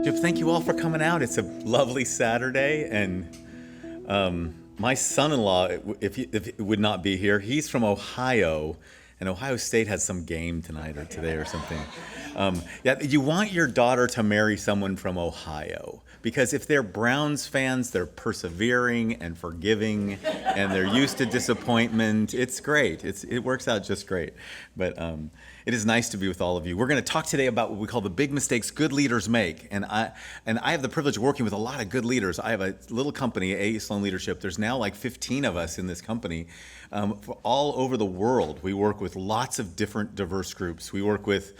Jeff, thank you all for coming out. It's a lovely Saturday, and my son-in-law, if he would not be here, he's from Ohio, and Ohio State has some game tonight or today or something. Yeah, you want your daughter to marry someone from Ohio, because if they're Browns fans, they're persevering and forgiving, and they're used to disappointment. It's great. It works out just great. But it is nice to be with all of you. We're going to talk today about what we call the big mistakes good leaders make. And I have the privilege of working with a lot of good leaders. I have a little company, AE Sloan Leadership. There's now like 15 of us in this company. All over the world, we work with lots of different diverse groups. We work with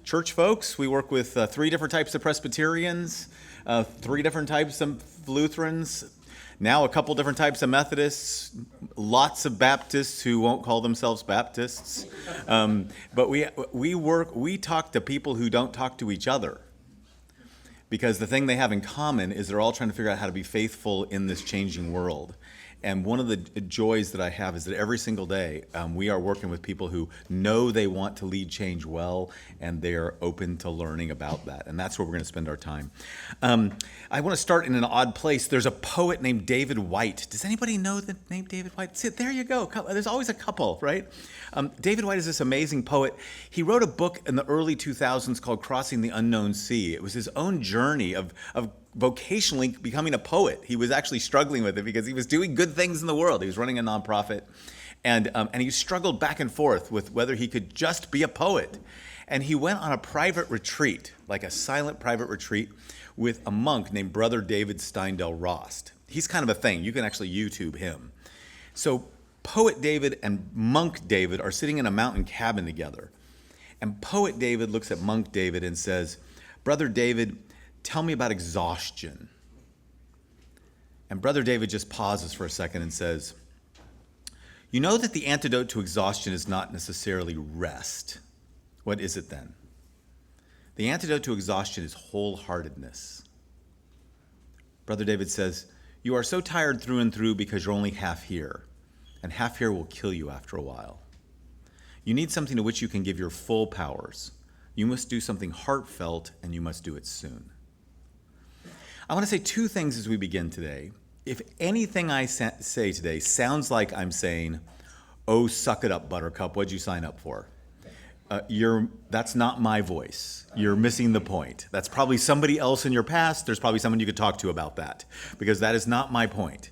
church folks. We work with 3 different types of Presbyterians, 3 different types of Lutherans, now a couple different types of Methodists, lots of Baptists who won't call themselves Baptists. But we talk to people who don't talk to each other, because the thing they have in common is they're all trying to figure out how to be faithful in this changing world. And one of the joys that I have is that every single day we are working with people who know they want to lead change well, and they are open to learning about that. And that's where we're going to spend our time. I want to start in an odd place. There's a poet named David White. Does anybody know the name David White? See, there you go. There's always a couple, right? David White is this amazing poet. He wrote a book in the early 2000s called Crossing the Unknown Sea. It was his own journey of vocationally becoming a poet. He was actually struggling with it because he was doing good things in the world. He was running a nonprofit, and he struggled back and forth with whether he could just be a poet. And he went on a private retreat, like a silent private retreat, with a monk named Brother David Steindl-Rast. He's kind of a thing. You can actually YouTube him. So Poet David and Monk David are sitting in a mountain cabin together. And Poet David looks at Monk David and says, "Brother David, tell me about exhaustion." And Brother David just pauses for a second and says, "You know that the antidote to exhaustion is not necessarily rest. What is it then? The antidote to exhaustion is wholeheartedness." Brother David says, "You are so tired through and through because you're only half here, and half here will kill you after a while. You need something to which you can give your full powers. You must do something heartfelt, and you must do it soon." I want to say 2 things as we begin today. If anything I say today sounds like I'm saying, "Oh, suck it up, Buttercup, what'd you sign up for?" That's not my voice. You're missing the point. That's probably somebody else in your past. There's probably someone you could talk to about that, because that is not my point.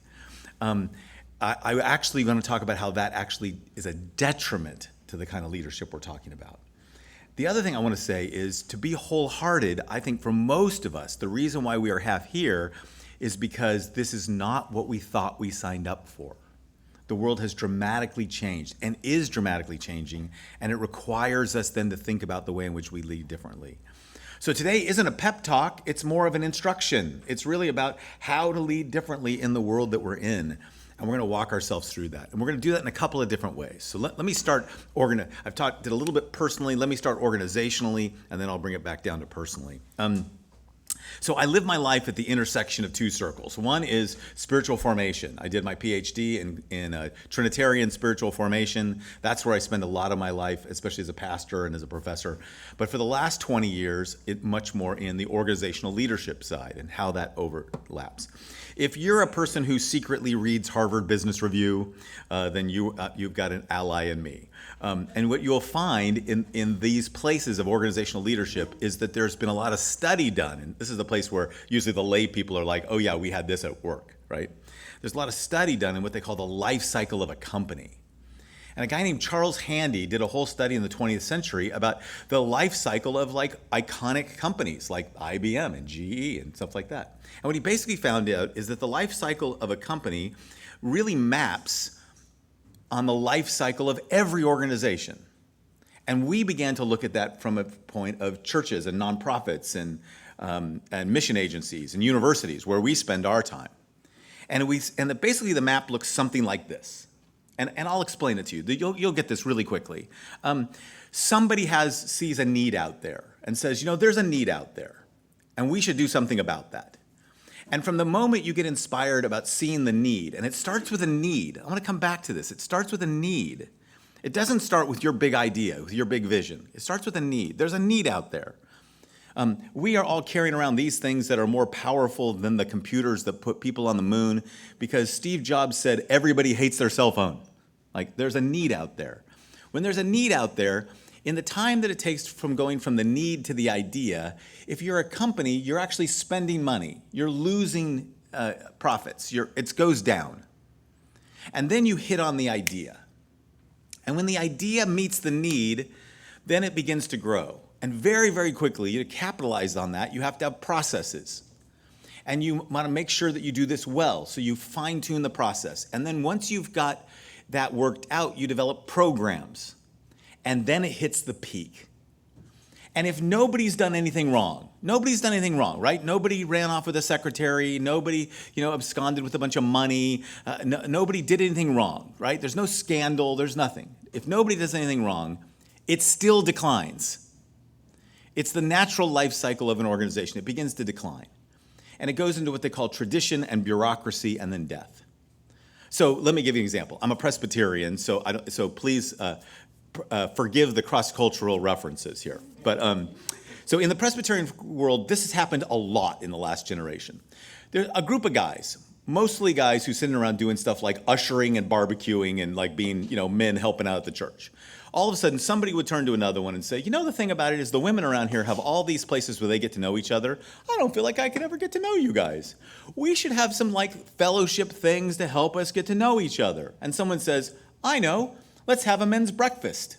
I actually want to talk about how that actually is a detriment to the kind of leadership we're talking about. The other thing I want to say is, to be wholehearted, I think for most of us, the reason why we are half here is because this is not what we thought we signed up for. The world has dramatically changed and is dramatically changing, and it requires us then to think about the way in which we lead differently. So today isn't a pep talk, it's more of an instruction. It's really about how to lead differently in the world that we're in. And we're going to walk ourselves through that. And we're going to do that in a couple of different ways. So let me start, did a little bit personally, let me start organizationally, and then I'll bring it back down to personally. So I live my life at the intersection of 2 circles. One is spiritual formation. I did my PhD in Trinitarian spiritual formation. That's where I spend a lot of my life, especially as a pastor and as a professor. But for the last 20 years, much more in the organizational leadership side and how that overlaps. If you're a person who secretly reads Harvard Business Review, then you've got an ally in me. And what you'll find in these places of organizational leadership is that there's been a lot of study done. And this is the place where usually the lay people are like, "Oh yeah, we had this at work," right? There's a lot of study done in what they call the life cycle of a company. And a guy named Charles Handy did a whole study in the 20th century about the life cycle of like iconic companies like IBM and GE and stuff like that. And what he basically found out is that the life cycle of a company really maps on the life cycle of every organization. And we began to look at that from a point of churches and nonprofits and mission agencies and universities where we spend our time. And basically the map looks something like this. And I'll explain it to you. You'll get this really quickly. Somebody sees a need out there and says, there's a need out there, and we should do something about that. And from the moment you get inspired about seeing the need, and it starts with a need. I want to come back to this. It starts with a need. It doesn't start with your big idea, with your big vision. It starts with a need. There's a need out there. We are all carrying around these things that are more powerful than the computers that put people on the moon, because Steve Jobs said everybody hates their cell phone. Like, there's a need out there. When there's a need out there, in the time that it takes from going from the need to the idea, if you're a company, you're actually spending money. You're losing profits. It goes down. And then you hit on the idea. And when the idea meets the need, then it begins to grow. And very, very quickly, to capitalize on that, you have to have processes. And you want to make sure that you do this well, so you fine-tune the process. And then once you've got that worked out, you develop programs. And then it hits the peak. And if nobody's done anything wrong, right? Nobody ran off with a secretary, nobody, absconded with a bunch of money, nobody did anything wrong, right? There's no scandal, there's nothing. If nobody does anything wrong, it still declines. It's the natural life cycle of an organization. It begins to decline. And it goes into what they call tradition and bureaucracy and then death. So let me give you an example. I'm a Presbyterian, so please forgive the cross-cultural references here. But so in the Presbyterian world, this has happened a lot in the last generation. There's a group of guys, mostly guys who are sitting around doing stuff like ushering and barbecuing and like being, men helping out at the church. All of a sudden, somebody would turn to another one and say, the thing about it is the women around here have all these places where they get to know each other. I don't feel like I could ever get to know you guys. We should have some fellowship things to help us get to know each other. And someone says, I know, let's have a men's breakfast.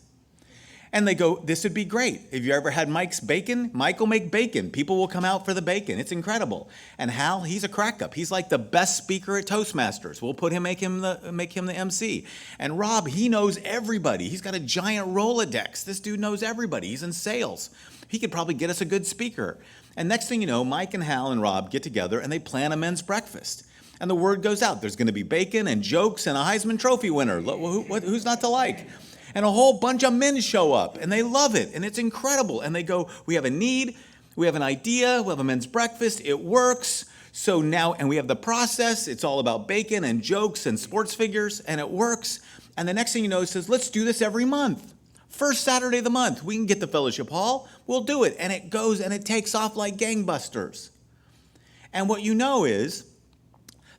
And they go, this would be great. Have you ever had Mike's bacon? Mike will make bacon. People will come out for the bacon. It's incredible. And Hal, he's a crack up. He's like the best speaker at Toastmasters. We'll make him the MC. And Rob, he knows everybody. He's got a giant Rolodex. This dude knows everybody. He's in sales. He could probably get us a good speaker. And next thing you know, Mike and Hal and Rob get together and they plan a men's breakfast. And the word goes out. There's going to be bacon and jokes and a Heisman Trophy winner. Who's not to like? And a whole bunch of men show up, and they love it, and it's incredible. And they go, we have a need, we have an idea, we have a men's breakfast, it works. So now, and we have the process, it's all about bacon and jokes and sports figures, and it works. And the next thing you know, it says, let's do this every month. First Saturday of the month, we can get the fellowship hall, we'll do it. And it goes and it takes off like gangbusters. And what you know is,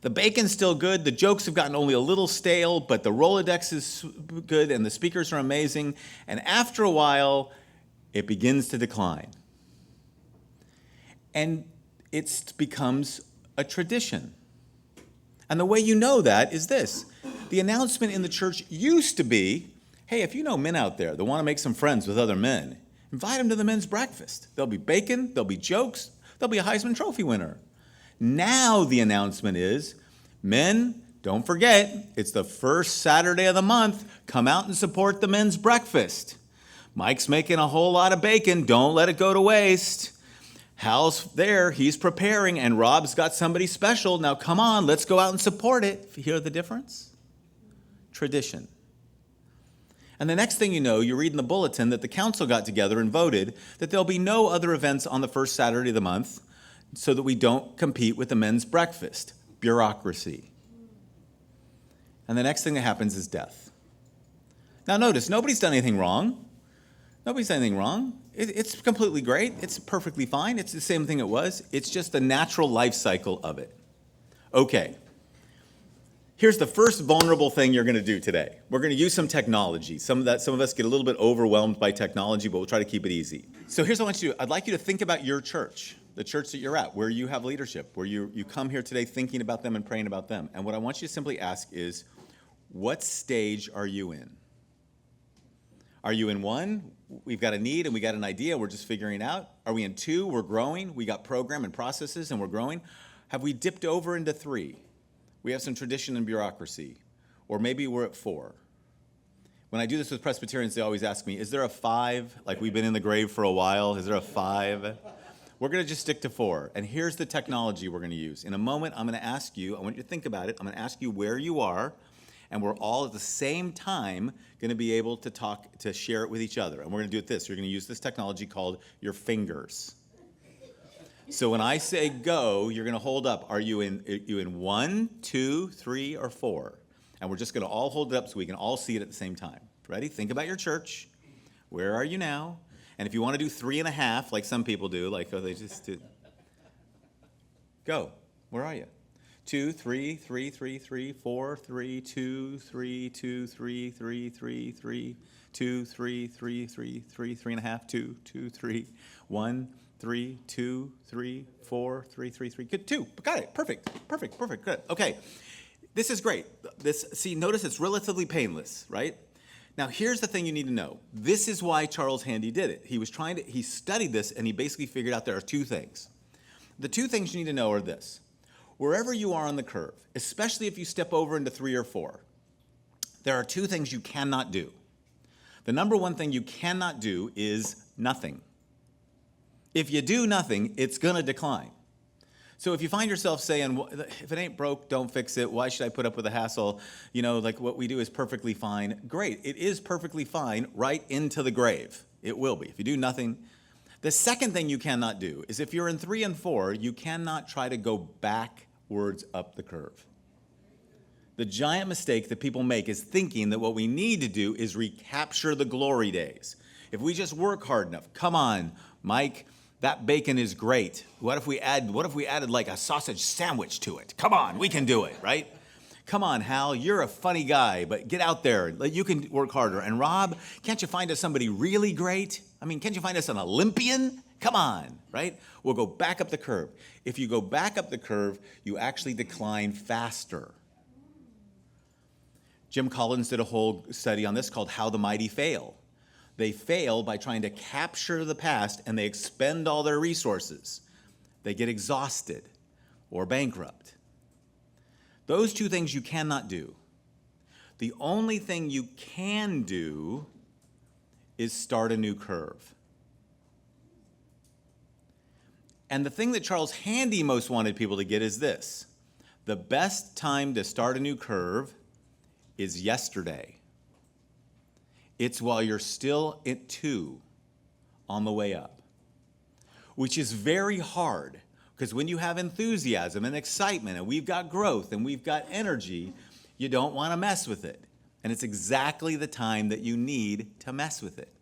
the bacon's still good, the jokes have gotten only a little stale, but the Rolodex is good and the speakers are amazing. And after a while, it begins to decline. And it becomes a tradition. And the way you know that is this. The announcement in the church used to be, hey, if you know men out there that want to make some friends with other men, invite them to the men's breakfast. There'll be bacon, there'll be jokes, there'll be a Heisman Trophy winner. Now the announcement is, men, don't forget, it's the first Saturday of the month. Come out and support the men's breakfast. Mike's making a whole lot of bacon. Don't let it go to waste. Hal's there. He's preparing. And Rob's got somebody special. Now, come on, let's go out and support it. Hear the difference? Tradition. And the next thing you know, you read in the bulletin that the council got together and voted that there'll be no other events on the first Saturday of the month, so that we don't compete with the men's breakfast. Bureaucracy. And the next thing that happens is death. Now notice, nobody's done anything wrong. Nobody's done anything wrong. It's completely great. It's perfectly fine. It's the same thing it was. It's just the natural life cycle of it. Okay. Here's the first vulnerable thing you're going to do today. We're going to use some technology. Some of us get a little bit overwhelmed by technology, but we'll try to keep it easy. So here's what I want you to do. I'd like you to think about your church. The church that you're at, where you have leadership, where you come here today thinking about them and praying about them. And what I want you to simply ask is, what stage are you in? Are you in 1? We've got a need and we got an idea, we're just figuring it out. Are we in 2? We're growing. We got program and processes and we're growing. Have we dipped over into 3? We have some tradition and bureaucracy. Or maybe we're at 4. When I do this with Presbyterians, they always ask me, is there a 5? Like we've been in the grave for a while. Is there a 5? We're going to just stick to 4. And here's the technology we're going to use. In a moment, I'm going to ask you, I want you to think about it. I'm going to ask you where you are, and we're all at the same time going to be able to share it with each other. And we're going to do it this. You're going to use this technology called your fingers. So when I say go, you're going to hold up. Are you in 1, 2, 3, or 4? And we're just going to all hold it up so we can all see it at the same time. Ready? Think about your church. Where are you now? And if you want to do 3.5, like some people do, like, oh, they just do. Go. Where are you? 2, 3, 3, 3, 3, 4, 3, 2, 3, 2, 3, 3, 3, 3, 2, 3, 3, 3, 3, 3.5, 2, 2, 3, 1, 3, 2, 3, 4, 3, 3, 3. Good, 2. Got it. Perfect. Good. Okay. This is great. Notice it's relatively painless, right? Now, here's the thing you need to know. This is why Charles Handy did it. He studied this, and he basically figured out there are 2 things. The 2 things you need to know are this. Wherever you are on the curve, especially if you step over into 3 or 4, there are 2 things you cannot do. The number 1 thing you cannot do is nothing. If you do nothing, it's going to decline. So if you find yourself saying, well, if it ain't broke, don't fix it. Why should I put up with the hassle? Like what we do is perfectly fine. Great. It is perfectly fine right into the grave. It will be. If you do nothing. The second thing you cannot do is if you're in 3 and 4, you cannot try to go backwards up the curve. The giant mistake that people make is thinking that what we need to do is recapture the glory days. If we just work hard enough, come on, Mike, that bacon is great. What if we added like a sausage sandwich to it? Come on, we can do it, right? Come on, Hal, you're a funny guy, but get out there. You can work harder. And Rob, can't you find us somebody really great? Can't you find us an Olympian? Come on, right? We'll go back up the curve. If you go back up the curve, you actually decline faster. Jim Collins did a whole study on this called How the Mighty Fail. They fail by trying to capture the past, and they expend all their resources. They get exhausted or bankrupt. Those 2 things you cannot do. The only thing you can do is start a new curve. And the thing that Charles Handy most wanted people to get is this. The best time to start a new curve is yesterday. It's while you're still at 2 on the way up, which is very hard because when you have enthusiasm and excitement and we've got growth and we've got energy, you don't want to mess with it. And it's exactly the time that you need to mess with it.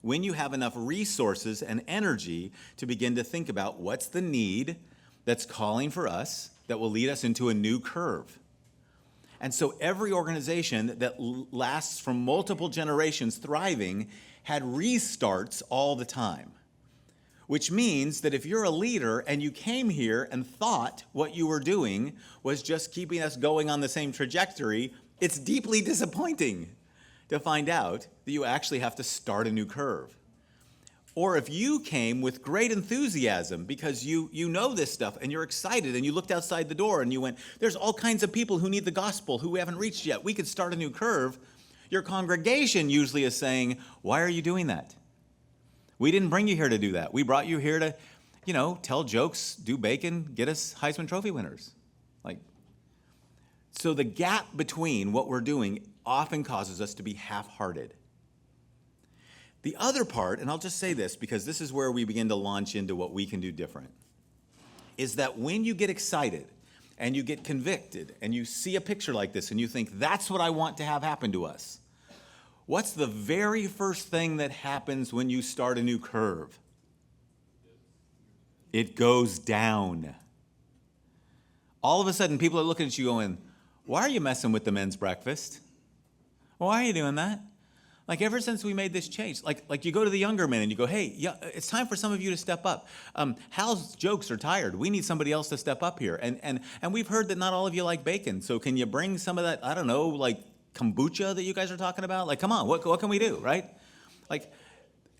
When you have enough resources and energy to begin to think about what's the need that's calling for us that will lead us into a new curve. And so every organization that lasts from multiple generations thriving had restarts all the time, which means that if you're a leader and you came here and thought what you were doing was just keeping us going on the same trajectory, it's deeply disappointing to find out that you actually have to start a new curve. Or if you came with great enthusiasm because you know this stuff and you're excited and you looked outside the door and you went, there's all kinds of people who need the gospel who we haven't reached yet. We could start a new curve. Your congregation usually is saying, why are you doing that? We didn't bring you here to do that. We brought you here to, tell jokes, do bacon, get us Heisman Trophy winners. So the gap between what we're doing often causes us to be half-hearted. The other part, and I'll just say this because this is where we begin to launch into what we can do different, is that when you get excited and you get convicted and you see a picture like this and you think, that's what I want to have happen to us, what's the very first thing that happens when you start a new curve? It goes down. All of a sudden, people are looking at you going, why are you messing with the men's breakfast? Why are you doing that? Ever since we made this change, you go to the younger men and you go, hey, yeah, it's time for some of you to step up. Hal's jokes are tired. We need somebody else to step up here. And we've heard that not all of you like bacon. So can you bring some of that, kombucha that you guys are talking about? Come on, what can we do, right?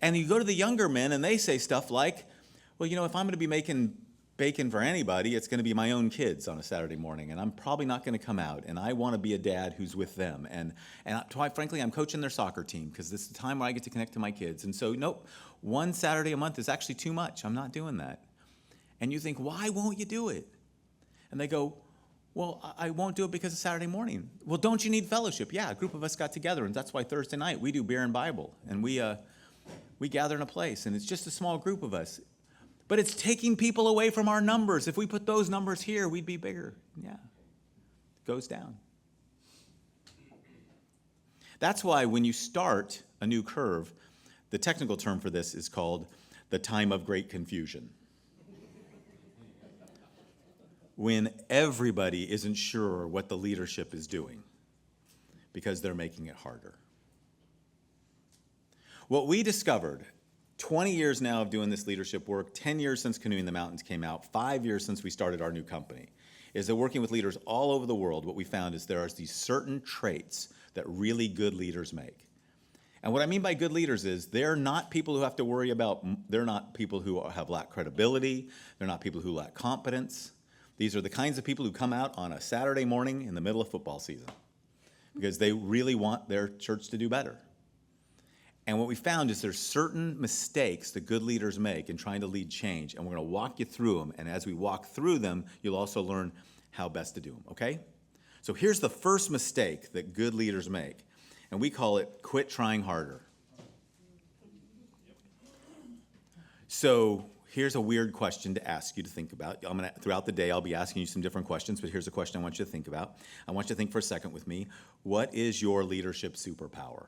And you go to the younger men and they say stuff like, well, if I'm going to be making bacon for anybody, it's going to be my own kids on a Saturday morning, and I'm probably not going to come out, and I want to be a dad who's with them. And quite frankly, I'm coaching their soccer team because this is the time where I get to connect to my kids. And so, nope, one Saturday a month is actually too much. I'm not doing that. And you think, why won't you do it? And they go, well, I won't do it because it's Saturday morning. Well, don't you need fellowship? Yeah, a group of us got together, and that's why Thursday night we do beer and Bible, and we gather in a place, and it's just a small group of us. But it's taking people away from our numbers. If we put those numbers here, we'd be bigger. Yeah, it goes down. That's why when you start a new curve, The technical term for this is called the time of great confusion. When everybody isn't sure what the leadership is doing because they're making it harder. What we discovered, 20 years now of doing this leadership work, 10 years since Canoeing the Mountains came out, 5 years since we started our new company, is that working with leaders all over the world, what we found is there are these certain traits that really good leaders make. And what I mean by good leaders is they're not people who have to worry about, they're not people who have lack credibility, they're not people who lack competence. These are the kinds of people who come out on a Saturday morning in the middle of football season because they really want their church to do better. And what we found is there's certain mistakes that good leaders make in trying to lead change, and we're going to walk you through them. And as we walk through them, you'll also learn how best to do them, okay? So here's the first mistake that good leaders make, and we call it quit trying harder. So here's a weird question to ask you to think about. Throughout the day, I'll be asking you some different questions, but here's a question I want you to think about. I want you to think for a second with me. What is your leadership superpower?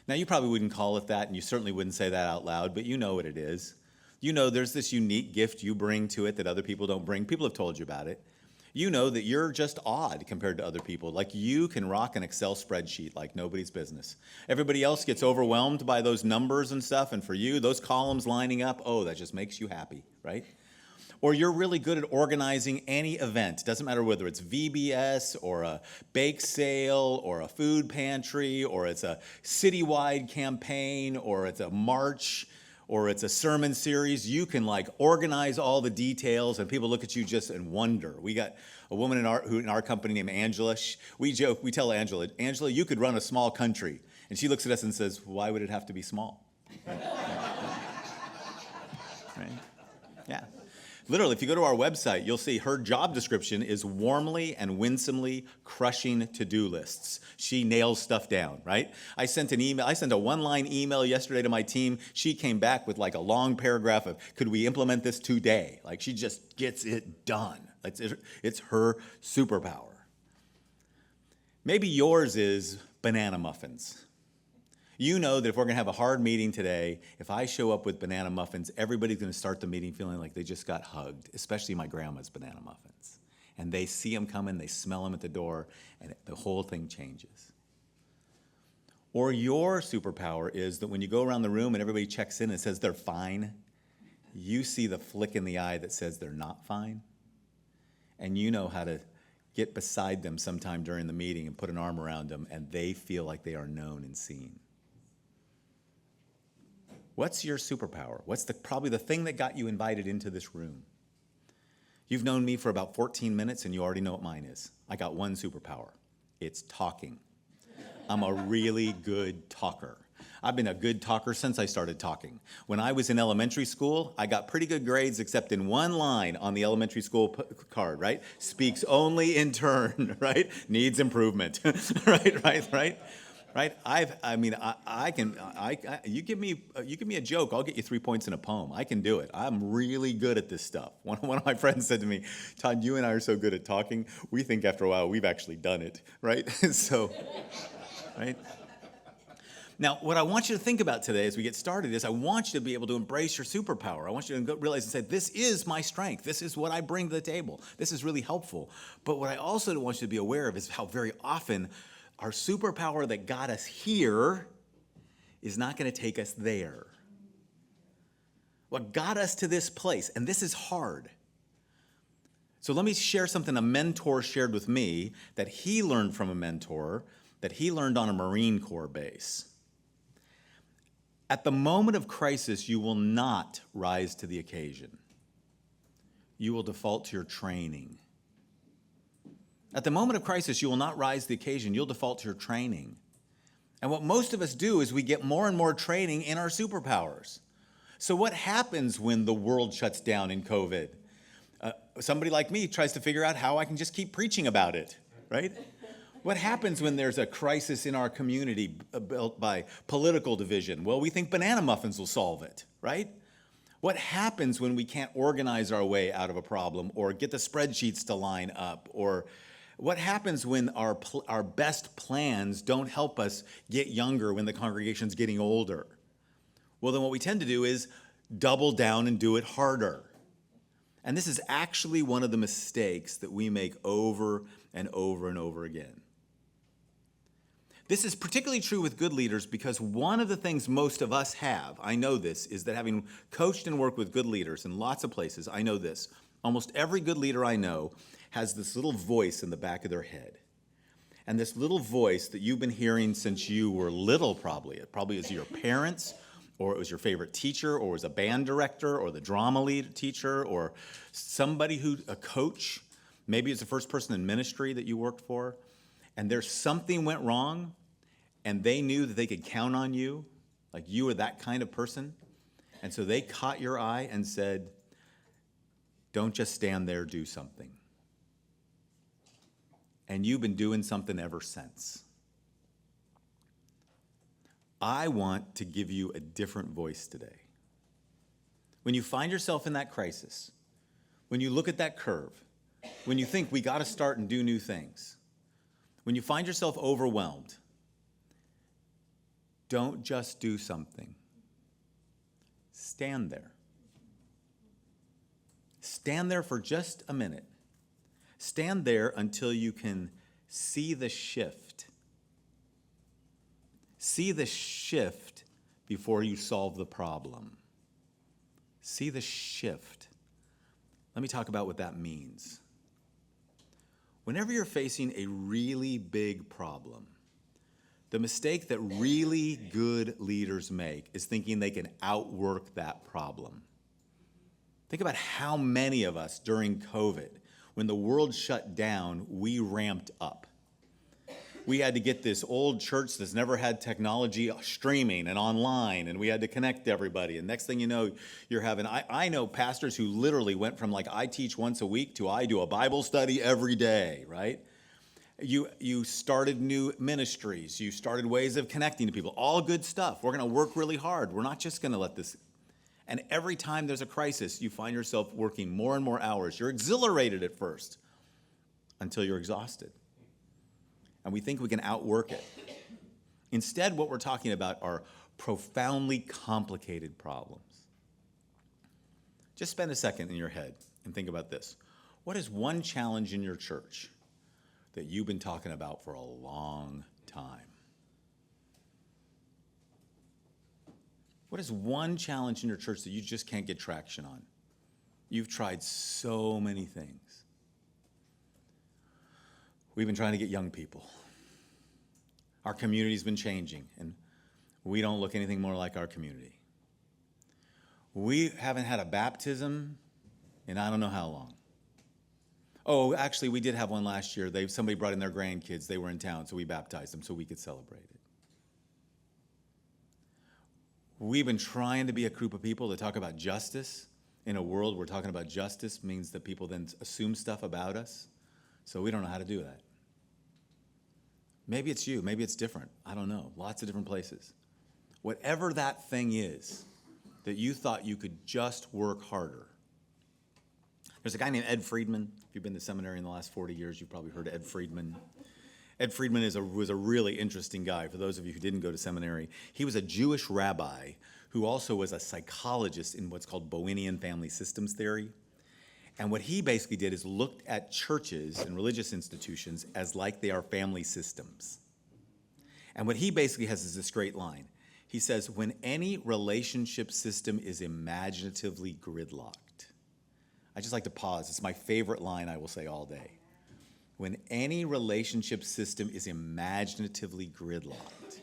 Now, you probably wouldn't call it that, and you certainly wouldn't say that out loud, but you know what it is. You know there's this unique gift you bring to it that other people don't bring. People have told you about it. You know that you're just odd compared to other people. Like, you can rock an Excel spreadsheet like nobody's business. Everybody else gets overwhelmed by those numbers and stuff, and for you, those columns lining up, oh, that just makes you happy, right? Or you're really good at organizing any event. Doesn't matter whether it's VBS or a bake sale or a food pantry or it's a citywide campaign or it's a march or it's a sermon series. You can like organize all the details and people look at you just and wonder. We got a woman in our company named Angela. We joke, we tell Angela, you could run a small country. And she looks at us and says, why would it have to be small? Right? Right? Yeah. Literally, if you go to our website, you'll see her job description is warmly and winsomely crushing to-do lists. She nails stuff down, right? I sent a one-line email yesterday to my team. She came back with like a long paragraph of, could we implement this today? Like, she just gets it done. It's her superpower. Maybe yours is banana muffins. You know that if we're going to have a hard meeting today, if I show up with banana muffins, everybody's going to start the meeting feeling like they just got hugged, especially my grandma's banana muffins. And they see them coming, they smell them at the door, and the whole thing changes. Or your superpower is that when you go around the room and everybody checks in and says they're fine, you see the flick in the eye that says they're not fine, and you know how to get beside them sometime during the meeting and put an arm around them, and they feel like they are known and seen. What's your superpower? What's probably the thing that got you invited into this room? You've known me for about 14 minutes and you already know what mine is. I got one superpower. It's talking. I'm a really good talker. I've been a good talker since I started talking. When I was in elementary school, I got pretty good grades except in one line on the elementary school card, right? Speaks only in turn, right? Needs improvement, right? Right? You give me a joke, I'll get you 3 points in a poem. I can do it. I'm really good at this stuff. One of my friends said to me, Todd, you and I are so good at talking, we think after a while we've actually done it, right? So, right? Now, what I want you to think about today as we get started is I want you to be able to embrace your superpower. I want you to realize and say, this is my strength. This is what I bring to the table. This is really helpful. But what I also want you to be aware of is how very often our superpower that got us here is not going to take us there. What got us to this place, and this is hard. So let me share something a mentor shared with me that he learned from a mentor that he learned on a Marine Corps base. At the moment of crisis, you will not rise to the occasion. You will default to your training. At the moment of crisis, you will not rise to the occasion. You'll default to your training. And what most of us do is we get more and more training in our superpowers. So what happens when the world shuts down in COVID? Somebody like me tries to figure out how I can just keep preaching about it, right? What happens when there's a crisis in our community built by political division? Well, we think banana muffins will solve it, right? What happens when we can't organize our way out of a problem or get the spreadsheets to line up or What happens when our best plans don't help us get younger when the congregation's getting older? Well, then what we tend to do is double down and do it harder. And this is actually one of the mistakes that we make over and over and over again. This is particularly true with good leaders because one of the things most of us have, I know this, is that having coached and worked with good leaders in lots of places, I know this. Almost every good leader I know has this little voice in the back of their head. And this little voice that you've been hearing since you were little probably. It probably was your parents, or it was your favorite teacher, or it was a band director, or the drama lead teacher, or somebody a coach. Maybe it's the first person in ministry that you worked for. And there's something went wrong, and they knew that they could count on you, like you were that kind of person. And so they caught your eye and said, don't just stand there, do something. And you've been doing something ever since. I want to give you a different voice today. When you find yourself in that crisis, when you look at that curve, when you think we got to start and do new things, when you find yourself overwhelmed, don't just do something. Stand there. Stand there for just a minute. Stand there until you can see the shift. See the shift before you solve the problem. See the shift. Let me talk about what that means. Whenever you're facing a really big problem, the mistake that really good leaders make is thinking they can outwork that problem. Think about how many of us during COVID, when the world shut down, we ramped up. We had to get this old church that's never had technology streaming and online, and we had to connect everybody. And next thing you know, you're having, I know pastors who literally went from like, I teach once a week to I do a Bible study every day, right? You started new ministries. You started ways of connecting to people. All good stuff. We're going to work really hard. We're not just going to let this. And every time there's a crisis, you find yourself working more and more hours. You're exhilarated at first until you're exhausted. And we think we can outwork it. Instead, what we're talking about are profoundly complicated problems. Just spend a second in your head and think about this. What is one challenge in your church that you've been talking about for a long time? What is one challenge in your church that you just can't get traction on? You've tried so many things. We've been trying to get young people. Our community's been changing, and we don't look anything more like our community. We haven't had a baptism in I don't know how long. Oh, actually, we did have one last year. Somebody brought in their grandkids. They were in town, so we baptized them so we could celebrate it. We've been trying to be a group of people that talk about justice. In a world where talking about justice means that people then assume stuff about us. So we don't know how to do that. Maybe it's you. Maybe it's different. I don't know. Lots of different places. Whatever that thing is that you thought you could just work harder. There's a guy named Ed Friedman. If you've been to seminary in the last 40 years, you've probably heard of Ed Friedman. Ed Friedman was a really interesting guy. For those of you who didn't go to seminary, he was a Jewish rabbi who also was a psychologist in what's called Bowenian family systems theory. And what he basically did is looked at churches and religious institutions as like they are family systems. And what he basically has is a straight line. He says, when any relationship system is imaginatively gridlocked. I just like to pause. It's my favorite line I will say all day. When any relationship system is imaginatively gridlocked.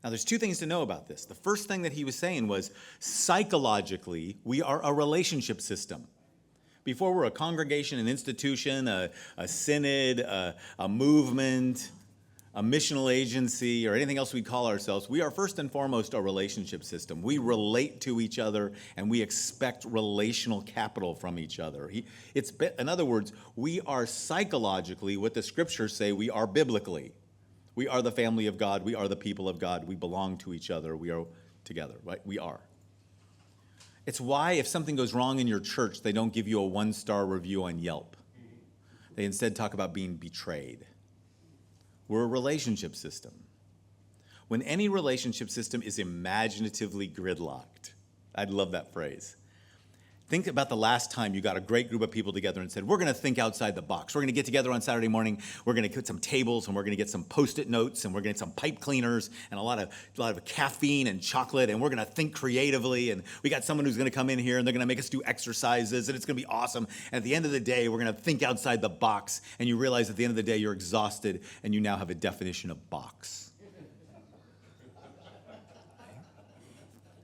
Now, there's two things to know about this. The first thing that he was saying was, psychologically, we are a relationship system. Before we're a congregation, an institution, a synod, a movement, a missional agency, or anything else we call ourselves, we are first and foremost a relationship system. We relate to each other, and we expect relational capital from each other. In other words, we are psychologically what the scriptures say we are biblically. We are the family of God. We are the people of God. We belong to each other. We are together, right? We are. It's why if something goes wrong in your church, they don't give you a 1-star review on Yelp. They instead talk about being betrayed. We're a relationship system. When any relationship system is imaginatively gridlocked, I'd love that phrase. Think about the last time you got a great group of people together and said, we're going to think outside the box. We're going to get together on Saturday morning. We're going to get some tables, and we're going to get some Post-it notes, and we're going to get some pipe cleaners, and a lot of caffeine and chocolate, and we're going to think creatively. And we got someone who's going to come in here, and they're going to make us do exercises, and it's going to be awesome. And at the end of the day, we're going to think outside the box. And you realize at the end of the day, you're exhausted, and you now have a definition of box.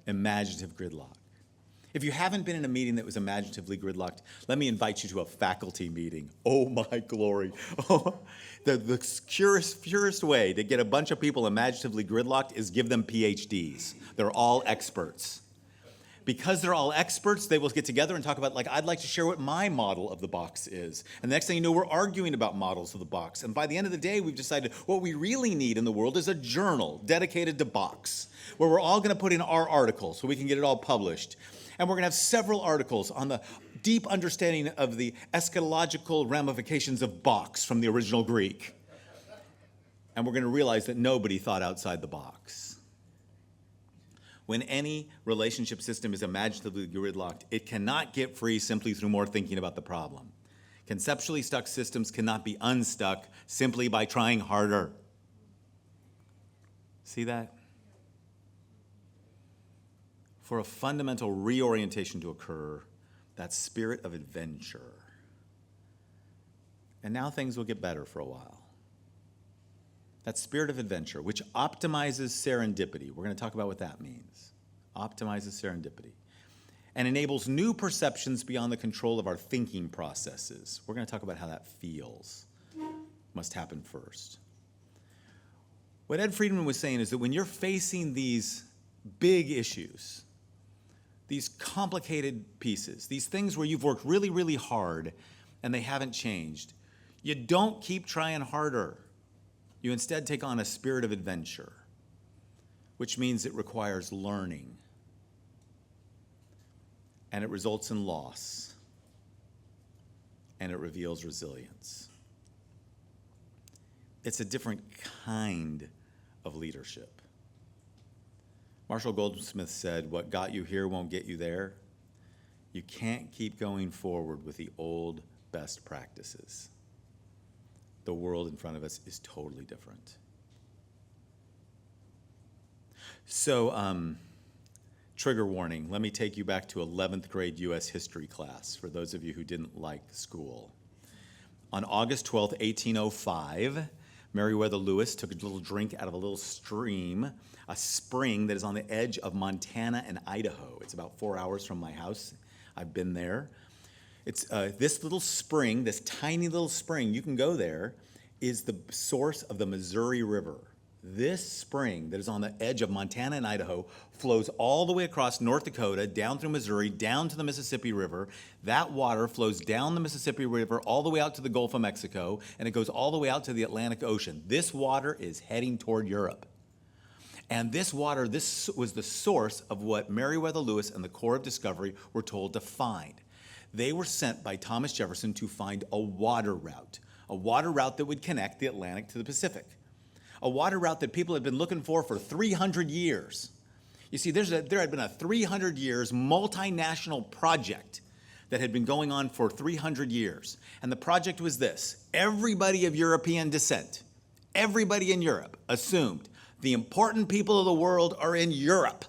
Imaginative gridlock. If you haven't been in a meeting that was imaginatively gridlocked, let me invite you to a faculty meeting. Oh my glory. Oh, the purest way to get a bunch of people imaginatively gridlocked is give them PhDs. They're all experts. Because they're all experts, they will get together and talk about, like, I'd like to share what my model of the box is. And the next thing you know, we're arguing about models of the box. And by the end of the day, we've decided what we really need in the world is a journal dedicated to box, where we're all going to put in our articles so we can get it all published. And we're going to have several articles on the deep understanding of the eschatological ramifications of box from the original Greek. And we're going to realize that nobody thought outside the box. When any relationship system is imaginatively gridlocked, it cannot get free simply through more thinking about the problem. Conceptually stuck systems cannot be unstuck simply by trying harder. See that? For a fundamental reorientation to occur, that spirit of adventure. And now things will get better for a while. That spirit of adventure, which optimizes serendipity. We're going to talk about what that means. Optimizes serendipity. And enables new perceptions beyond the control of our thinking processes. We're going to talk about how that feels. Must happen first. What Ed Friedman was saying is that when you're facing these big issues, these complicated pieces, these things where you've worked really, really hard and they haven't changed, you don't keep trying harder. You instead take on a spirit of adventure, which means it requires learning. And it results in loss. And it reveals resilience. It's a different kind of leadership. Marshall Goldsmith said, what got you here won't get you there. You can't keep going forward with the old best practices. The world in front of us is totally different. So, trigger warning. Let me take you back to 11th grade U.S. history class, for those of you who didn't like school. On August 12th, 1805, Meriwether Lewis took a little drink out of a little stream, a spring that is on the edge of Montana and Idaho. It's about 4 hours from my house. I've been there. It's this little spring, this tiny little spring, you can go there, is the source of the Missouri River. This spring that is on the edge of Montana and Idaho flows all the way across North Dakota, down through Missouri, down to the Mississippi River. That water flows down the Mississippi River all the way out to the Gulf of Mexico, and it goes all the way out to the Atlantic Ocean. This water is heading toward Europe. And this water, this was the source of what Meriwether Lewis and the Corps of Discovery were told to find. They were sent by Thomas Jefferson to find a water route that would connect the Atlantic to the Pacific. A water route that people had been looking for 300 years. You see, there had been a 300 years multinational project that had been going on for 300 years. And the project was this: everybody of European descent, everybody in Europe assumed the important people of the world are in Europe.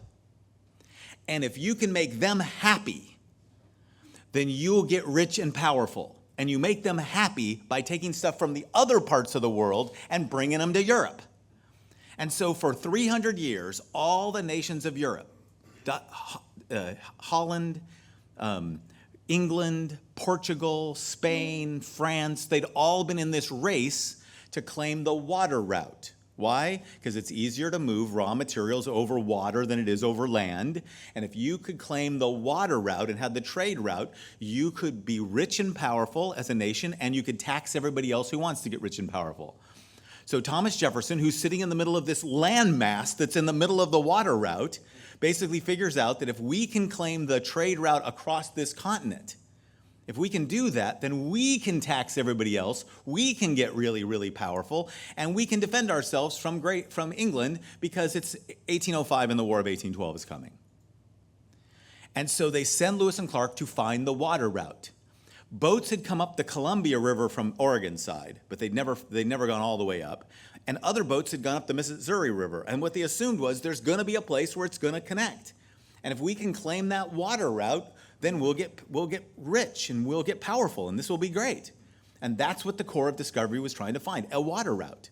And if you can make them happy, then you'll get rich and powerful. And you make them happy by taking stuff from the other parts of the world and bringing them to Europe. And so for 300 years, all the nations of Europe, Holland, England, Portugal, Spain, France, they'd all been in this race to claim the water route. Why? Because it's easier to move raw materials over water than it is over land. And if you could claim the water route and had the trade route, you could be rich and powerful as a nation, and you could tax everybody else who wants to get rich and powerful. So Thomas Jefferson, who's sitting in the middle of this landmass that's in the middle of the water route, basically figures out that if we can claim the trade route across this continent, If we can do that, then we can tax everybody else, we can get really, really powerful, and we can defend ourselves from England because it's 1805 and the War of 1812 is coming. And so they send Lewis and Clark to find the water route. Boats had come up the Columbia River from Oregon side, but they'd never gone all the way up. And other boats had gone up the Missouri River. And what they assumed was there's going to be a place where it's going to connect. And if we can claim that water route, then we'll get rich and we'll get powerful, and this will be great. And that's what the Corps of Discovery was trying to find, a water route.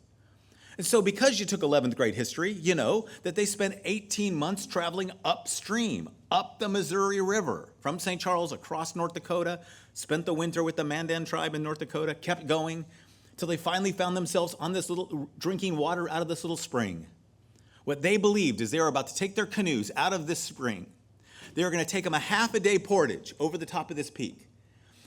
And so because you took 11th grade history, you know that they spent 18 months traveling upstream, up the Missouri River, from St. Charles across North Dakota, spent the winter with the Mandan tribe in North Dakota, kept going, till they finally found themselves on this little, drinking water out of this little spring. What they believed is they were about to take their canoes out of this spring. They were going to take them a half a day portage over the top of this peak.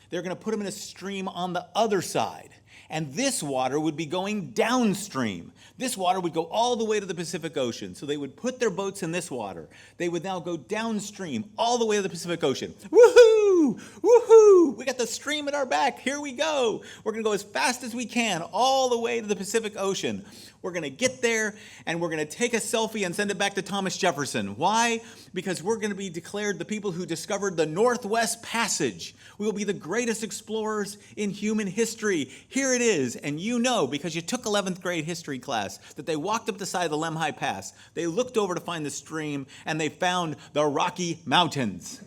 They were going to put them in a stream on the other side. And this water would be going downstream. This water would go all the way to the Pacific Ocean. So they would put their boats in this water. They would now go downstream all the way to the Pacific Ocean. Woohoo! Woohoo! We got the stream at our back. Here we go. We're going to go as fast as we can all the way to the Pacific Ocean. We're going to get there, and we're going to take a selfie and send it back to Thomas Jefferson. Why? Because we're going to be declared the people who discovered the Northwest Passage. We will be the greatest explorers in human history. Here it is, and you know, because you took 11th grade history class, that they walked up the side of the Lemhi Pass. They looked over to find the stream, and they found the Rocky Mountains.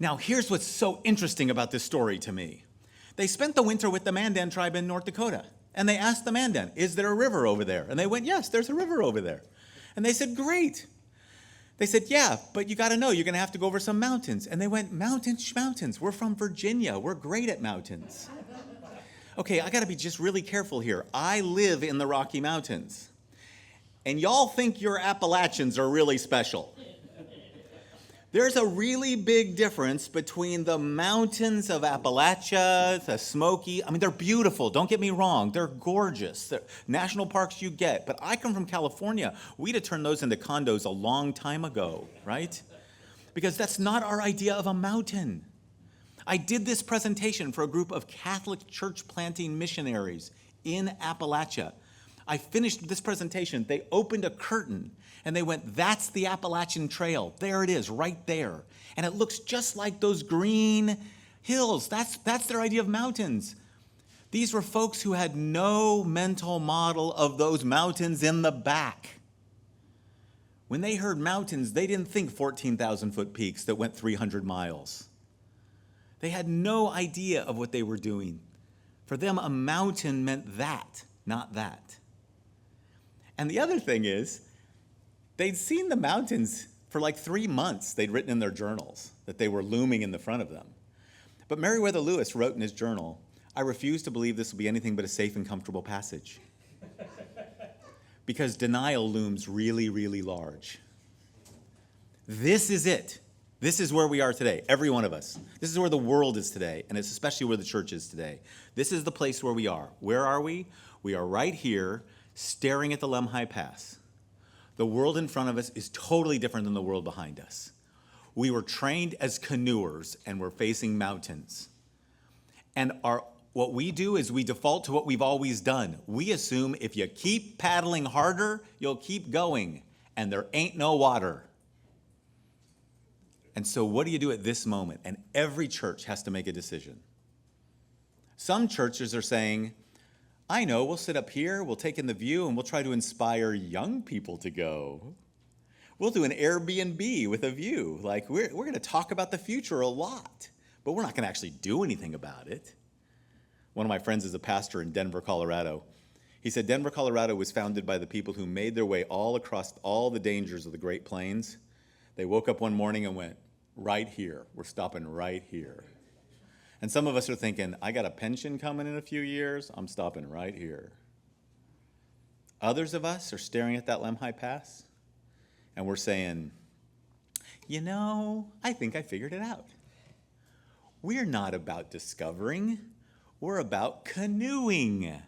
Now, here's what's so interesting about this story to me. They spent the winter with the Mandan tribe in North Dakota. And they asked the Mandan, is there a river over there? And they went, yes, there's a river over there. And they said, great. They said, yeah, but you got to know, you're going to have to go over some mountains. And they went, mountains. We're from Virginia. We're great at mountains. Okay, I got to be just really careful here. I live in the Rocky Mountains. And y'all think your Appalachians are really special. There's a really big difference between the mountains of Appalachia, the Smoky. I mean, they're beautiful. Don't get me wrong. They're gorgeous. They're national parks you get. But I come from California. We'd have turned those into condos a long time ago, right? Because that's not our idea of a mountain. I did this presentation for a group of Catholic church planting missionaries in Appalachia. I finished this presentation. They opened a curtain. And they went, that's the Appalachian Trail. There it is, right there. And it looks just like those green hills. That's their idea of mountains. These were folks who had no mental model of those mountains in the back. When they heard mountains, they didn't think 14,000-foot peaks that went 300 miles. They had no idea of what they were doing. For them, a mountain meant that, not that. And the other thing is, they'd seen the mountains for like 3 months. They'd written in their journals that they were looming in the front of them. But Meriwether Lewis wrote in his journal, I refuse to believe this will be anything but a safe and comfortable passage. Because denial looms really, really large. This is it. This is where we are today, every one of us. This is where the world is today, and it's especially where the church is today. This is the place where we are. Where are we? We are right here, staring at the Lemhi Pass. The world in front of us is totally different than the world behind us. We were trained as canoers, and we're facing mountains. And what we do is we default to what we've always done. We assume if you keep paddling harder, you'll keep going, and there ain't no water. And so what do you do at this moment? And every church has to make a decision. Some churches are saying, I know, we'll sit up here, we'll take in the view, and we'll try to inspire young people to go. We'll do an Airbnb with a view. Like, we're going to talk about the future a lot, but we're not going to actually do anything about it. One of my friends is a pastor in Denver, Colorado. He said Denver, Colorado was founded by the people who made their way all across all the dangers of the Great Plains. They woke up one morning and went, right here. We're stopping right here. And some of us are thinking, I got a pension coming in a few years. I'm stopping right here. Others of us are staring at that Lemhi Pass, and we're saying, you know, I think I figured it out. We're not about discovering. We're about canoeing.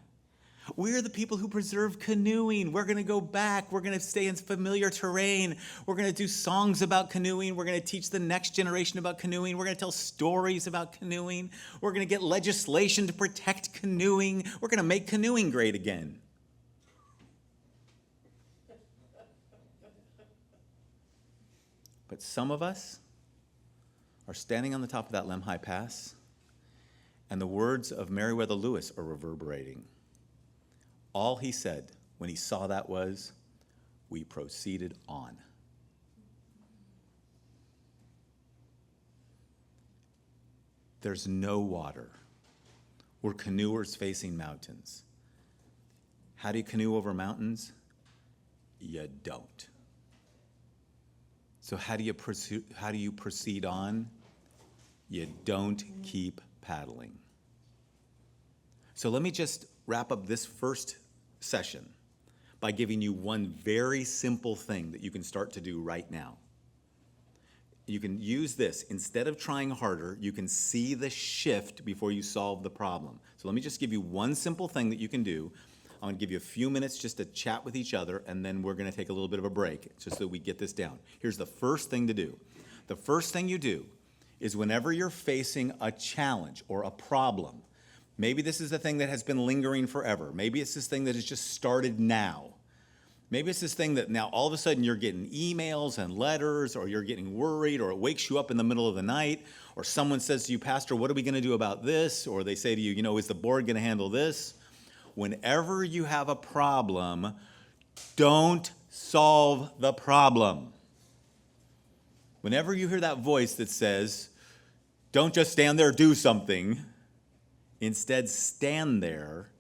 We're the people who preserve canoeing. We're going to go back. We're going to stay in familiar terrain. We're going to do songs about canoeing. We're going to teach the next generation about canoeing. We're going to tell stories about canoeing. We're going to get legislation to protect canoeing. We're going to make canoeing great again. But some of us are standing on the top of that Lemhi Pass, and the words of Meriwether Lewis are reverberating. All he said when he saw that was, "We proceeded on." There's no water. We're canoers facing mountains. How do you canoe over mountains? You don't. So how do you proceed on? You don't keep paddling. So let me just wrap up this first session by giving you one very simple thing that you can start to do right now. You can use this. Instead of trying harder, you can see the shift before you solve the problem. So let me just give you one simple thing that you can do. I'm going to give you a few minutes just to chat with each other, and then we're going to take a little bit of a break just so we get this down. Here's the first thing to do. The first thing you do is whenever you're facing a challenge or a problem, maybe this is the thing that has been lingering forever. Maybe it's this thing that has just started now. Maybe it's this thing that now all of a sudden you're getting emails and letters, or you're getting worried, or it wakes you up in the middle of the night, or someone says to you, "Pastor, what are we going to do about this?" Or they say to you, "Is the board going to handle this?" Whenever you have a problem, don't solve the problem. Whenever you hear that voice that says, "Don't just stand there, do something," instead stand there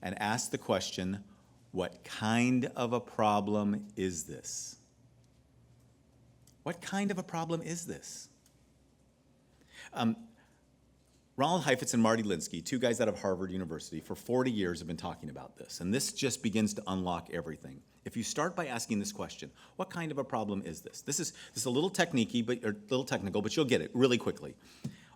and ask the question, what kind of a problem is this? What kind of a problem is this? Ronald Heifetz and Marty Linsky, two guys out of Harvard University, for 40 years have been talking about this, and this just begins to unlock everything. If you start by asking this question, what kind of a problem is this? This is a little technical, but you'll get it really quickly.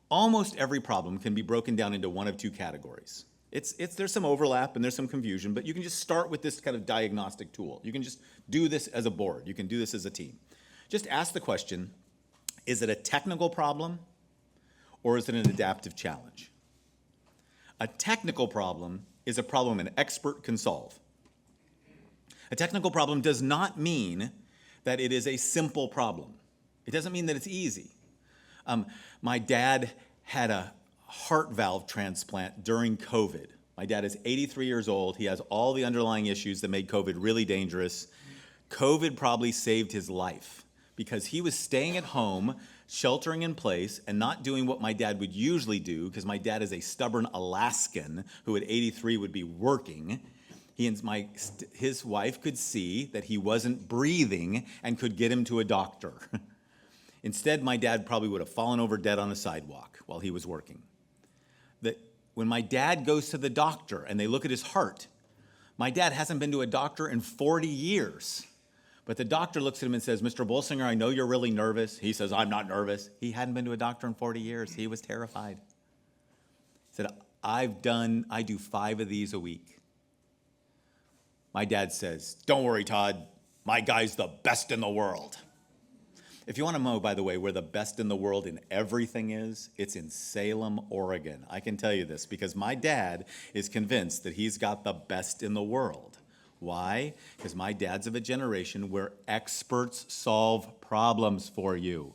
Almost every problem can be broken down into one of two categories. There's some overlap and there's some confusion, but you can just start with this kind of diagnostic tool. You can just do this as a board. You can do this as a team. Just ask the question, is it a technical problem or is it an adaptive challenge? A technical problem is a problem an expert can solve. A technical problem does not mean that it is a simple problem. It doesn't mean that it's easy. My dad had a heart valve transplant during COVID. My dad is 83 years old. He has all the underlying issues that made COVID really dangerous. COVID probably saved his life because he was staying at home, sheltering in place, and not doing what my dad would usually do, because my dad is a stubborn Alaskan who at 83 would be working. He and his wife could see that he wasn't breathing and could get him to a doctor. Instead, my dad probably would have fallen over dead on the sidewalk while he was working. That when my dad goes to the doctor and they look at his heart, my dad hasn't been to a doctor in 40 years. But the doctor looks at him and says, "Mr. Bolsinger, I know you're really nervous." He says, "I'm not nervous." He hadn't been to a doctor in 40 years. He was terrified. He said, I do 5 of these a week. My dad says, "Don't worry, Todd. My guy's the best in the world." If you want to know, by the way, where the best in the world in everything is, it's in Salem, Oregon. I can tell you this because my dad is convinced that he's got the best in the world. Why? Because my dad's of a generation where experts solve problems for you.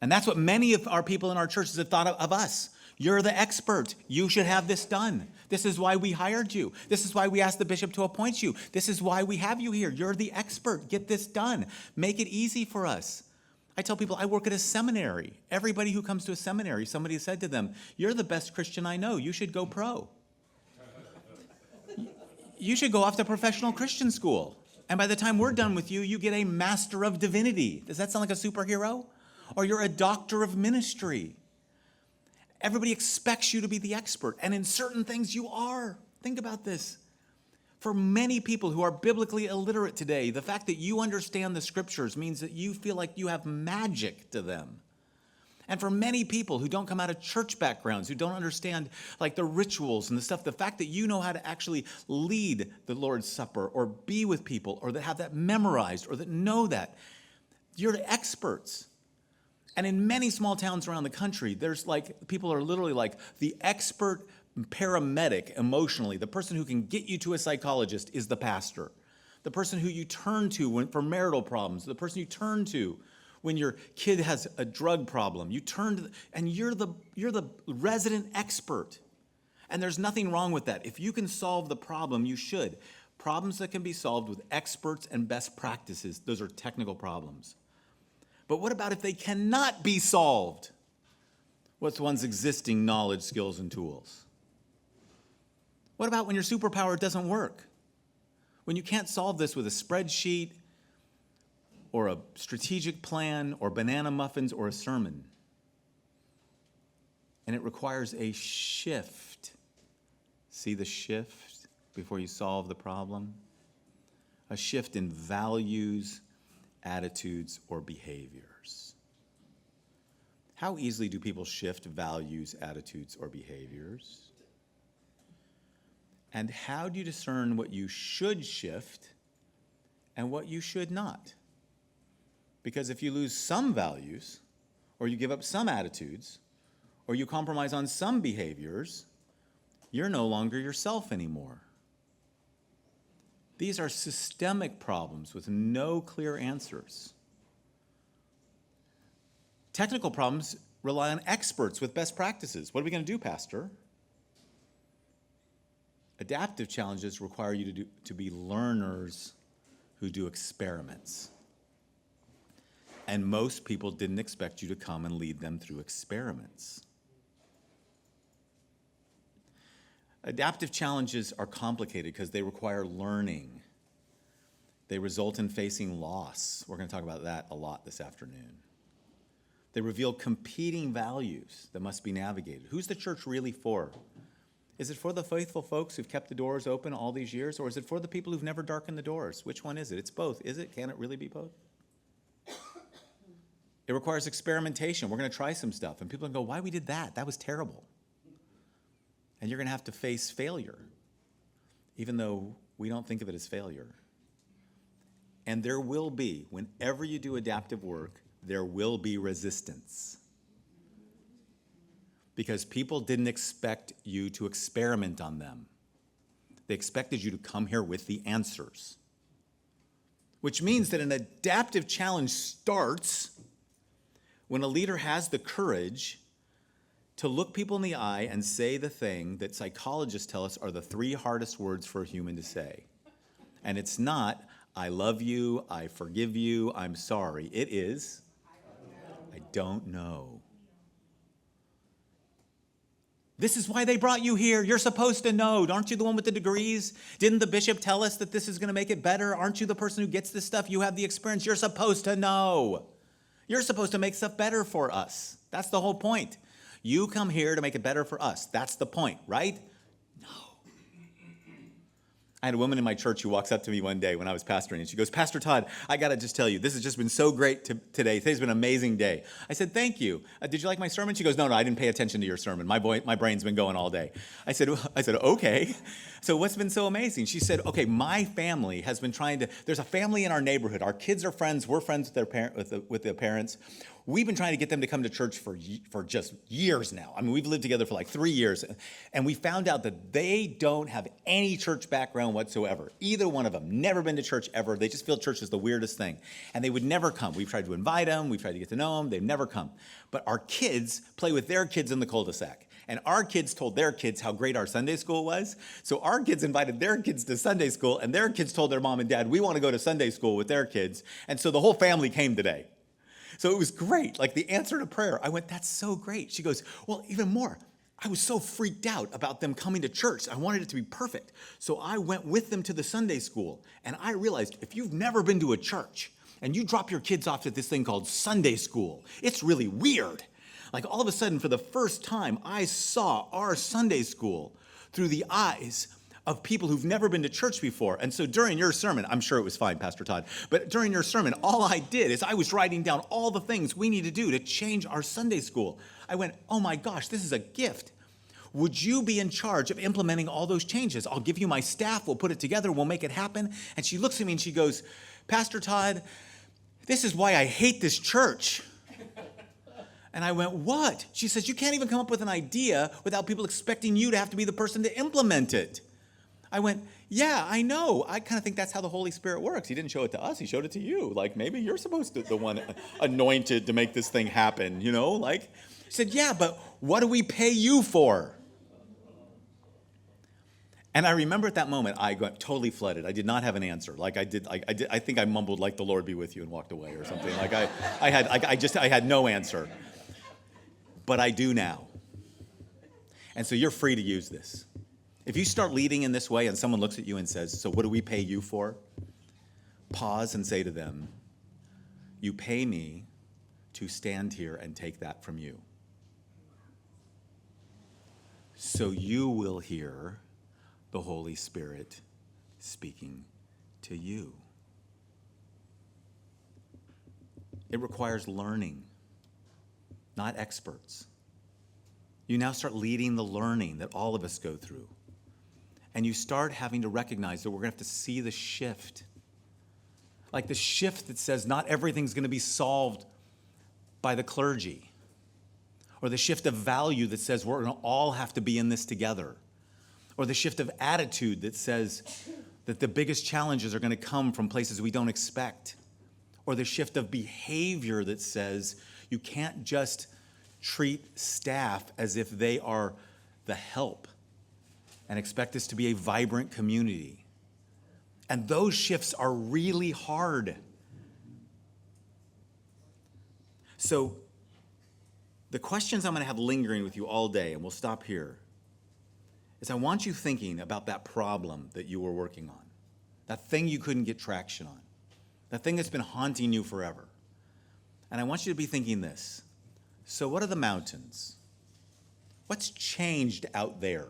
And that's what many of our people in our churches have thought of us. You're the expert. You should have this done. This is why we hired you. This is why we asked the bishop to appoint you. This is why we have you here. You're the expert. Get this done. Make it easy for us. I tell people I work at a seminary. Everybody who comes to a seminary, somebody said to them, "You're the best Christian I know. You should go pro. You should go off to professional Christian school. And by the time we're done with you, you get a Master of Divinity." Does that sound like a superhero? Or you're a doctor of ministry. Everybody expects you to be the expert, and in certain things you are. Think about this. For many people who are biblically illiterate today, the fact that you understand the scriptures means that you feel like you have magic to them. And for many people who don't come out of church backgrounds, who don't understand like the rituals and the stuff, the fact that you know how to actually lead the Lord's Supper or be with people or that have that memorized or that know that, you're the experts. And in many small towns around the country, there's like, people are literally like the expert paramedic emotionally. The person who can get you to a psychologist is the pastor. The person who you turn to for marital problems, the person you turn to when your kid has a drug problem, you turn to, and you're the resident expert. And there's nothing wrong with that. If you can solve the problem, you should. Problems that can be solved with experts and best practices, those are technical problems. But what about if they cannot be solved? What's one's existing knowledge, skills, and tools? What about when your superpower doesn't work? When you can't solve this with a spreadsheet or a strategic plan or banana muffins or a sermon? And it requires a shift. See the shift before you solve the problem? A shift in values, attitudes, or behaviors. How easily do people shift values, attitudes, or behaviors? And how do you discern what you should shift and what you should not? Because if you lose some values, or you give up some attitudes, or you compromise on some behaviors, you're no longer yourself anymore. These are systemic problems with no clear answers. Technical problems rely on experts with best practices. What are we going to do, Pastor? Adaptive challenges require you to be learners who do experiments. And most people didn't expect you to come and lead them through experiments. Adaptive challenges are complicated because they require learning. They result in facing loss. We're going to talk about that a lot this afternoon. They reveal competing values that must be navigated. Who's the church really for? Is it for the faithful folks who've kept the doors open all these years, or is it for the people who've never darkened the doors? Which one is it? It's both. Is it? Can it really be both? It requires experimentation. We're going to try some stuff. And people are going to go, why we did that? That was terrible. And you're going to have to face failure, even though we don't think of it as failure. And there will be, whenever you do adaptive work, there will be resistance. Because people didn't expect you to experiment on them. They expected you to come here with the answers. Which means that an adaptive challenge starts when a leader has the courage to look people in the eye and say the thing that psychologists tell us are the 3 hardest words for a human to say. And it's not, I love you, I forgive you, I'm sorry. It is, I don't know. This is why they brought you here. You're supposed to know. Aren't you the one with the degrees? Didn't the bishop tell us that this is going to make it better? Aren't you the person who gets this stuff? You have the experience. You're supposed to know. You're supposed to make stuff better for us. That's the whole point. You come here to make it better for us. That's the point, right? No. I had a woman in my church who walks up to me one day when I was pastoring, and she goes, Pastor Todd, I got to just tell you, this has just been so great today. Today's been an amazing day. I said, thank you. Did you like my sermon? She goes, no, I didn't pay attention to your sermon. My brain's been going all day. I said, okay. So what's been so amazing? She said, okay, my family has been there's a family in our neighborhood. Our kids are friends. We're friends with their parents. We've been trying to get them to come to church for just years now. I mean, we've lived together for like 3 years, and we found out that they don't have any church background whatsoever. Either one of them, never been to church ever. They just feel church is the weirdest thing, and they would never come. We've tried to invite them. We've tried to get to know them. They've never come. But our kids play with their kids in the cul-de-sac, and our kids told their kids how great our Sunday school was. So our kids invited their kids to Sunday school, and their kids told their mom and dad, we want to go to Sunday school with their kids. And so the whole family came today. So it was great, like the answer to prayer. I went, that's so great. She goes, well, even more. I was so freaked out about them coming to church. I wanted it to be perfect. So I went with them to the Sunday school, and I realized if you've never been to a church and you drop your kids off at this thing called Sunday school, it's really weird. Like all of a sudden, for the first time, I saw our Sunday school through the eyes of people who've never been to church before. And so during your sermon, I'm sure it was fine, Pastor Todd, but during your sermon, all I did is I was writing down all the things we need to do to change our Sunday school. I went, oh my gosh, this is a gift. Would you be in charge of implementing all those changes? I'll give you my staff, we'll put it together, we'll make it happen. And she looks at me and she goes, Pastor Todd, this is why I hate this church. And I went, what? She says, you can't even come up with an idea without people expecting you to have to be the person to implement it. I went, yeah, I know. I kind of think that's how the Holy Spirit works. He didn't show it to us. He showed it to you. Like, maybe you're supposed to be the one anointed to make this thing happen, you know? Like, she said, yeah, but what do we pay you for? And I remember at that moment, I got totally flooded. I did not have an answer. Like I think I mumbled, like, the Lord be with you, and walked away or something. Like I had no answer. But I do now. And so you're free to use this. If you start leading in this way and someone looks at you and says, so what do we pay you for? Pause and say to them, you pay me to stand here and take that from you. So you will hear the Holy Spirit speaking to you. It requires learning, not experts. You now start leading the learning that all of us go through. And you start having to recognize that we're going to have to see the shift. Like the shift that says not everything's going to be solved by the clergy. Or the shift of value that says we're going to all have to be in this together. Or the shift of attitude that says that the biggest challenges are going to come from places we don't expect. Or the shift of behavior that says you can't just treat staff as if they are the help and expect this to be a vibrant community. And those shifts are really hard. So the questions I'm going to have lingering with you all day, and we'll stop here, is I want you thinking about that problem that you were working on, that thing you couldn't get traction on, that thing that's been haunting you forever. And I want you to be thinking this. So what are the mountains? What's changed out there?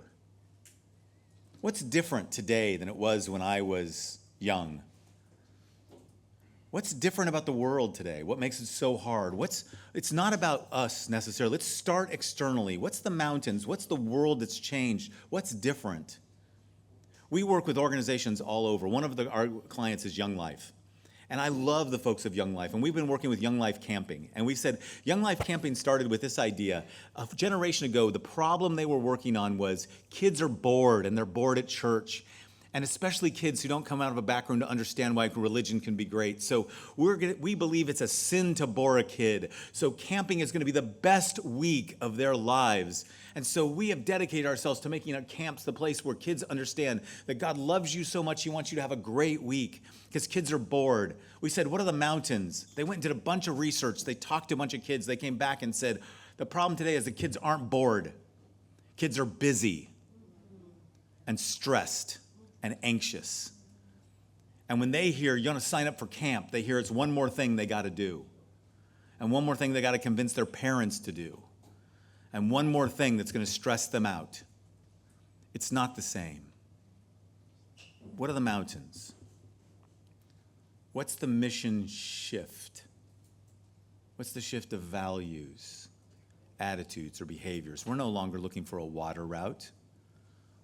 What's different today than it was when I was young? What's different about the world today? What makes it so hard? It's not about us necessarily. Let's start externally. What's the mountains? What's the world that's changed? What's different? We work with organizations all over. One of our clients is Young Life. And I love the folks of Young Life. And we've been working with Young Life Camping. And we said Young Life Camping started with this idea. A generation ago, the problem they were working on was kids are bored, and they're bored at church. And especially kids who don't come out of a background to understand why religion can be great. So we believe it's a sin to bore a kid. So camping is going to be the best week of their lives. And so we have dedicated ourselves to making our camps the place where kids understand that God loves you so much, he wants you to have a great week because kids are bored. We said, what are the mountains? They went and did a bunch of research. They talked to a bunch of kids. They came back and said, the problem today is the kids aren't bored. Kids are busy and stressed and anxious. And when they hear you're going to sign up for camp, they hear it's one more thing they got to do. And one more thing they got to convince their parents to do. And one more thing that's going to stress them out. It's not the same. What are the mountains? What's the mission shift? What's the shift of values, attitudes, or behaviors? We're no longer looking for a water route.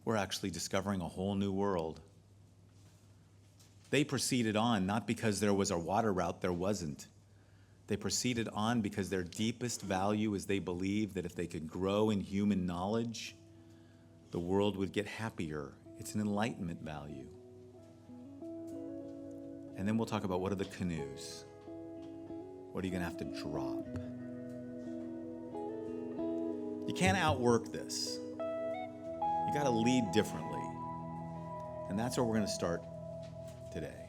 We're actually discovering a whole new world. They proceeded on not because there was a water route, there wasn't. They proceeded on because their deepest value is they believe that if they could grow in human knowledge, the world would get happier. It's an enlightenment value. And then we'll talk about what are the canoes? What are you going to have to drop? You can't outwork this. You got to lead differently. And that's where we're going to start today.